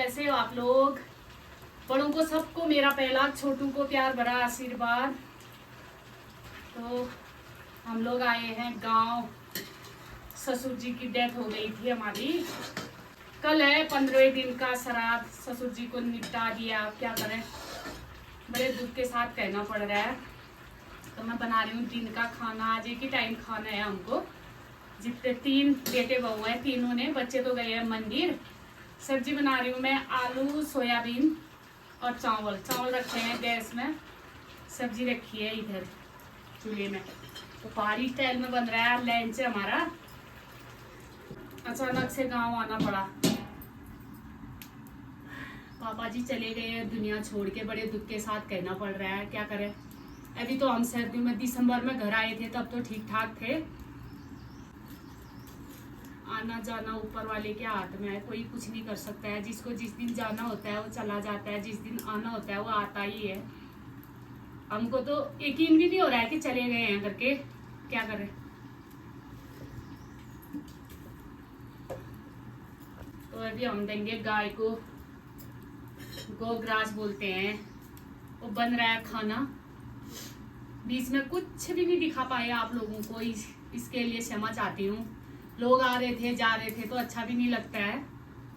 कैसे हो आप लोग? बड़ों को सबको मेरा पहला, छोटू को प्यार भरा आशीर्वाद। तो हम लोग आए हैं गांव। ससुर जी की डेथ हो गई थी हमारी। कल है 15वें दिन का श्राद्ध। ससुर जी को निपटा दिया। अब क्या करें, बड़े दुख के साथ कहना पड़ रहा है। तो मैं बना रही हूँ दिन का खाना। आज एक ही टाइम खाना है हमको। जितने 3 बेटे बहू हैं, तीनों ने, बच्चे तो गए हैं मंदिर। सब्जी बना रही हूँ मैं, आलू सोयाबीन और चावल। चावल रखे हैं गैस में, सब्जी रखी है इधर चूल्हे में। तो पहाड़ी स्टाइल में बन रहा है लंच हमारा। अचानक से गांव आना पड़ा। पापा जी चले गए दुनिया छोड़ के, बड़े दुख के साथ कहना पड़ रहा है। क्या करें, अभी तो हम सर्दियों में दिसंबर में घर आए थे, तब तो ठीक ठाक थे। आना जाना ऊपर वाले के हाथ में है, कोई कुछ नहीं कर सकता है। जिसको जिस दिन जाना होता है वो चला जाता है, जिस दिन आना होता है वो आता ही है। हमको तो यकीन भी नहीं हो रहा है कि चले गए हैं करके। क्या करें। तो अभी हम देंगे गाय को, गोग्रास बोलते हैं, वो बन रहा है खाना। बीच में कुछ भी नहीं दिखा पाया आप लोगों को, इसके लिए क्षमा चाहती हूँ। लोग आ रहे थे जा रहे थे तो अच्छा भी नहीं लगता है।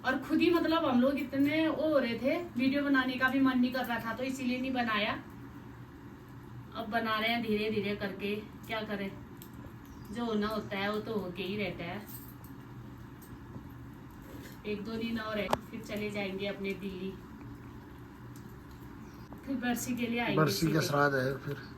और खुद ही मतलब हम लोग इतने वो हो रहे थे, वीडियो बनाने का भी मन नहीं कर रहा था, तो इसीलिए नहीं बनाया। अब बना रहे हैं धीरे धीरे करके। क्या करें, जो होना होता है वो तो होके ही रहता है। 1-2 दिन और है, फिर चले जाएंगे अपने दिल्ली। फिर बरसी के लिए आएंगे। बरसी का श्राद्ध है। फिर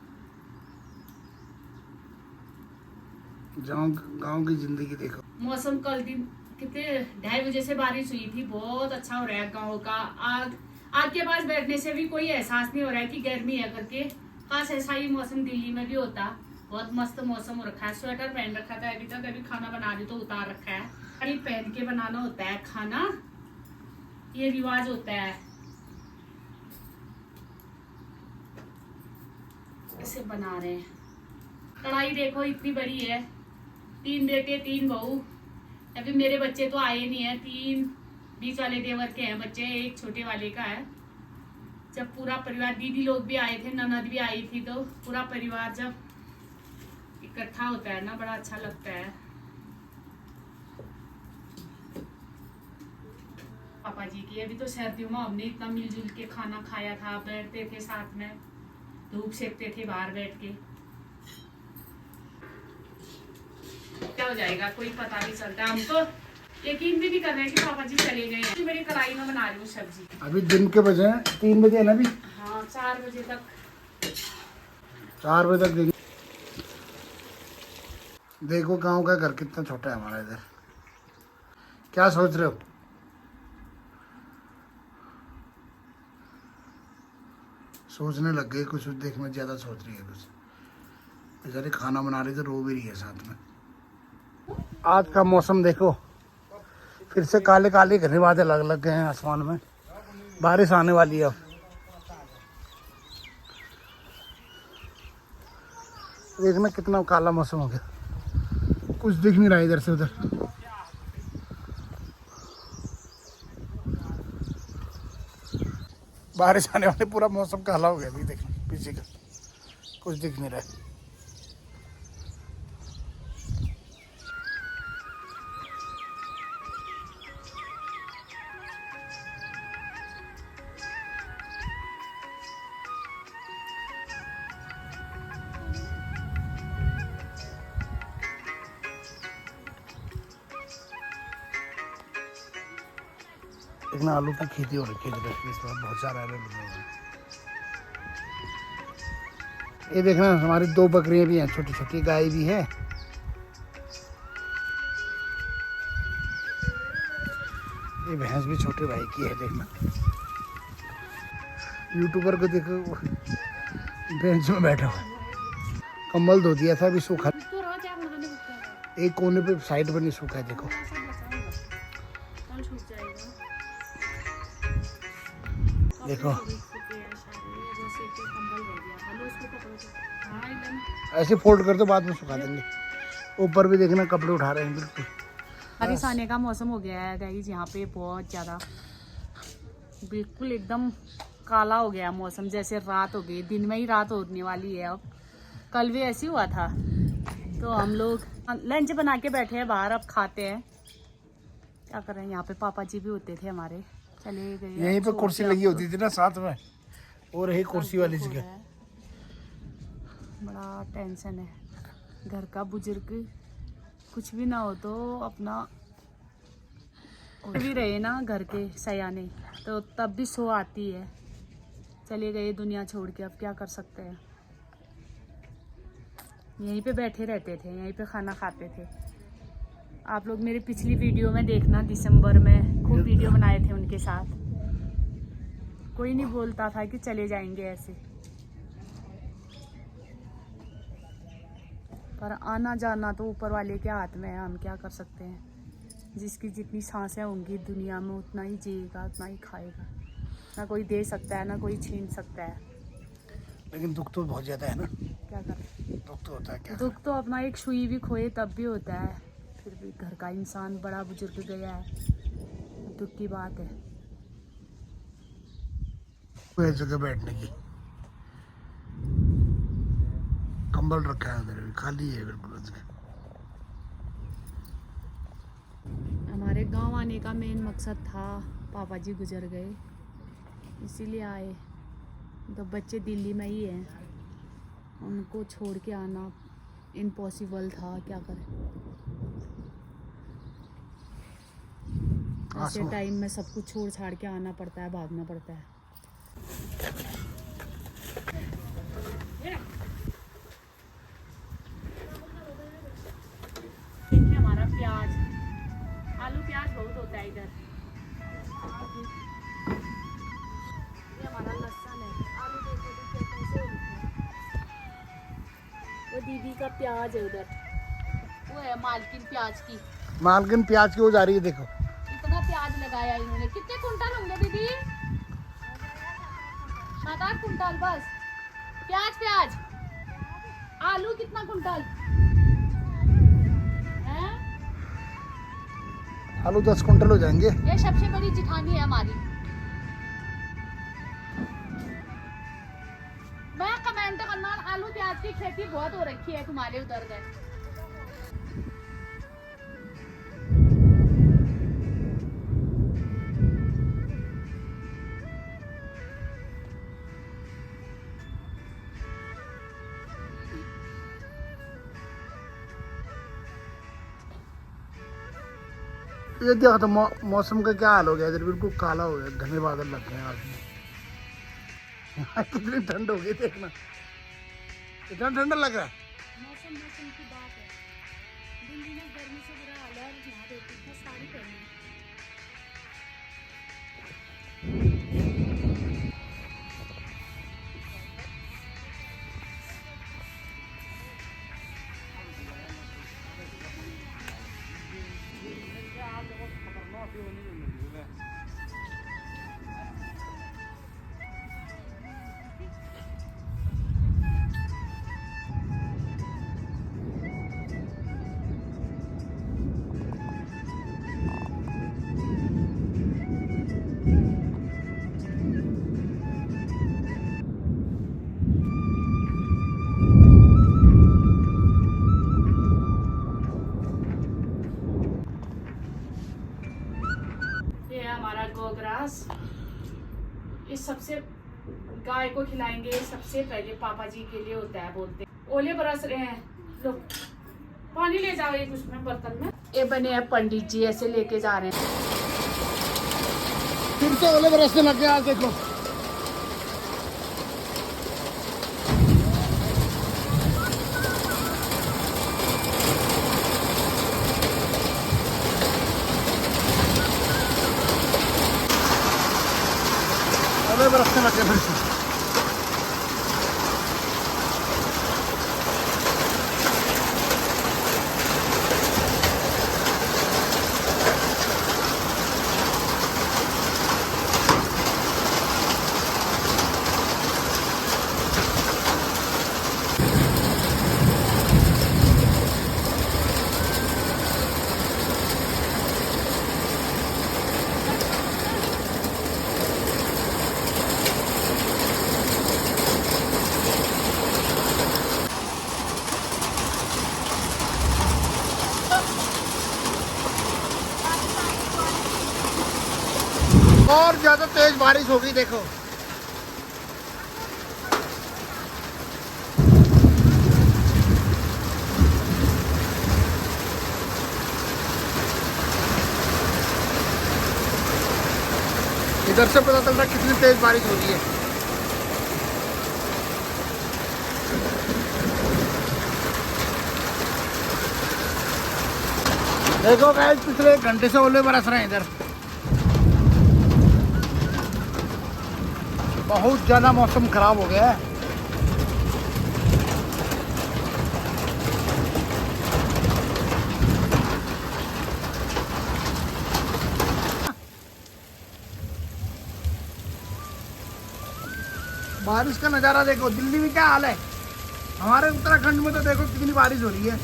गांव की जिंदगी देखो। मौसम कल दिन कितने 2:30 बजे से बारिश हुई थी। बहुत अच्छा हो रहा है गाँव का। आग के पास बैठने से भी कोई एहसास नहीं हो रहा है कि गर्मी है करके। काश ऐसा ही मौसम दिल्ली में भी होता। बहुत मस्त मौसम हो रखा है। स्वेटर पहन रखा था अभी तक, अभी खाना बना रही तो उतार रखा है। साड़ी पहन के बनाना होता है खाना, ये रिवाज होता है। इसे बना रहे हैं। कढ़ाई देखो इतनी बड़ी है। 3 बेटे 3 बहू। अभी मेरे बच्चे तो आए नहीं है। 3 बीच वाले देवर के हैं बच्चे, एक छोटे वाले का है। जब पूरा परिवार, दीदी लोग भी आए थे, ननद भी आई थी, तो पूरा परिवार जब इकट्ठा होता है ना, बड़ा अच्छा लगता है। पापा जी की अभी तो सर्दियों में हमने इतना मिलजुल के खाना खाया था, बैठते थे साथ में, धूप सेकते थे बाहर बैठ के। क्या हो जाएगा कोई पता नहीं चलता। हम तो यकीन भी नहीं कर रहे कि पापा जी चले गए हैं। बड़ी कढ़ाई में बना रही हूँ सब्जी। अभी दिन के बजे 3 बजे है ना अभी। हाँ 4 बजे तक। 4 बजे तक देंगे। देखो गांव का घर कितना छोटा है हमारा इधर। क्या सोच रहे हो? सोचने लग गए कुछ, देखने ज्यादा सोच रही है कुछ। बेचारी खाना बना रही तो रो भी रही है साथ में। आज का मौसम देखो, फिर से काले काले घने बादल लग गए हैं आसमान में। बारिश आने वाली है। देखना कितना काला मौसम हो गया, कुछ दिख नहीं रहा इधर से उधर। बारिश आने वाले, पूरा मौसम काला हो गया। अभी देखना पीछे का कुछ दिख नहीं रहा है। देखना आलू की खेती हो रखी है इधर, इस बार बहुत सारे आलू लगे हुए हैं। ये देखना हमारी 2 बकरियां भी हैं, छोटी छोटी गाय भी है। ये भैंस भी छोटे भाई की है। देखना यूट्यूबर को देखो, बेंच में बैठा हुआ। कंबल धो दिया था, अभी सूखा। एक कोने पे साइड पर नहीं सूखा है। देखो देखो ऐसे फोल्ड कर दो, बाद में सुखा देंगे। ऊपर भी देखना कपड़े उठा रहे हैं बिल्कुल। बारिश आने का मौसम हो गया है गाइस यहाँ पे बहुत ज़्यादा। बिल्कुल एकदम काला हो गया मौसम, जैसे रात हो गई, दिन में ही रात होने वाली है अब। कल भी ऐसी हुआ था। तो हम लोग लंच बना के बैठे हैं बाहर, अब खाते हैं। क्या कर रहे हैं, यहाँ पे पापा जी भी होते थे हमारे, चले गए। यहीं पे कुर्सी लगी होती थी ना साथ में, और यही कुर्सी वाली जगह। बड़ा टेंशन है घर का, बुजुर्ग कुछ भी ना हो तो अपना भी रहे ना घर के सयाने, तो तब भी सो आती है। चले गए दुनिया छोड़ के, अब क्या कर सकते हैं। यहीं पे बैठे रहते थे, यहीं पे खाना खाते थे। आप लोग मेरी पिछली वीडियो में देखना, दिसंबर में खूब वीडियो बनाए थे उनके साथ। कोई नहीं बोलता था कि चले जाएंगे ऐसे, पर आना जाना तो ऊपर वाले के हाथ में है, हम क्या कर सकते हैं। जिसकी जितनी सांसें होंगी दुनिया में, उतना ही जिएगा, उतना ही खाएगा। ना कोई दे सकता है, ना कोई छीन सकता है। लेकिन दुख तो बहुत ज्यादा है ना। क्या करें, दुख तो होता है। क्या दुख तो अपना एक सुई भी खोए तब भी होता है। फिर भी घर का इंसान बड़ा बुजुर्ग गया है, दुख की बात है। कोई जगह बैठने की, कंबल रखा है उधर भी, खाली है बिल्कुल। हमारे गांव आने का मेन मकसद था, पापा जी गुजर गए इसीलिए आए। तो बच्चे दिल्ली में ही हैं, उनको छोड़ के आना इम्पॉसिबल था, क्या करें। ऐसे टाइम में सब कुछ छोड़ छाड़ के आना पड़ता है, भागना पड़ता है। देखिए हमारा प्याज, आलू प्याज बहुत होता है इधर। ये हमारा लहसुन है, आलू देखो तो कैसे हो रखे हैं। वो दीदी का प्याज है उधर, वो है मालकिन प्याज की। मालकिन प्याज की वो जा रही है, देखो इतना प्याज लगाया इन्होंने। कितने कुंटल होंगे दीदी? 7-8 कुंटल बस। प्याज आलू कितना कुंटल है? आलू 10 कुंटल हो जाएंगे। ये सबसे बड़ी जिठानी है हमारी। मैं कमेंट करना, आलू प्याज की खेती बहुत हो रखी है तुम्हारे उधर गए। ये देखो तो मौसम का क्या हाल हो गया इधर, बिल्कुल काला हो गया, घने बादल लग गए आज में। कितनी ठंड हो गई देखना, इतना ठंडा लग रहा है। मौसम की बात है, दिल्ली में गर्मी से बुरा हाल है, और यहाँ देखो इतना साड़ी पहनी। हमारा गोग्रास, इस सबसे गाय को खिलाएंगे सबसे पहले, पापा जी के लिए होता है बोलते हैं। ओले बरस रहे हैं, लो पानी ले जाओ एक उसमें बर्तन में। ये बने हैं पंडित जी, ऐसे लेके जा रहे हैं। फिर से ओले बरसने लग गए आज, देखो ओले बरसने लग गए फिर से। और ज्यादा तेज बारिश होगी देखो। इधर से पता चल रहा है कितनी तेज बारिश हो रही है। देखो गाइस पिछले 1 घंटे से ओले बरस रहे हैं इधर। बहुत ज्यादा मौसम खराब हो गया है। बारिश का नज़ारा देखो। दिल्ली में क्या हाल है, हमारे उत्तराखंड में तो देखो कितनी बारिश हो रही है।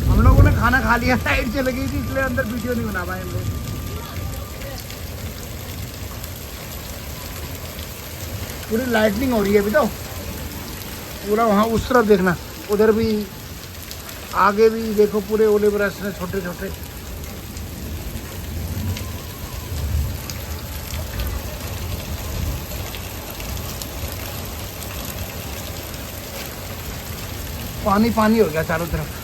हम लोगों ने खाना खा लिया, लाइट चली गई थी इसलिए अंदर वीडियो नहीं बना पाए हम लोग। पूरी लाइटनिंग हो रही है अभी तो पूरा। वहाँ उस तरफ देखना, उधर भी आगे भी देखो पूरे ओले बरस रहे छोटे छोटे। पानी पानी हो गया चारों तरफ।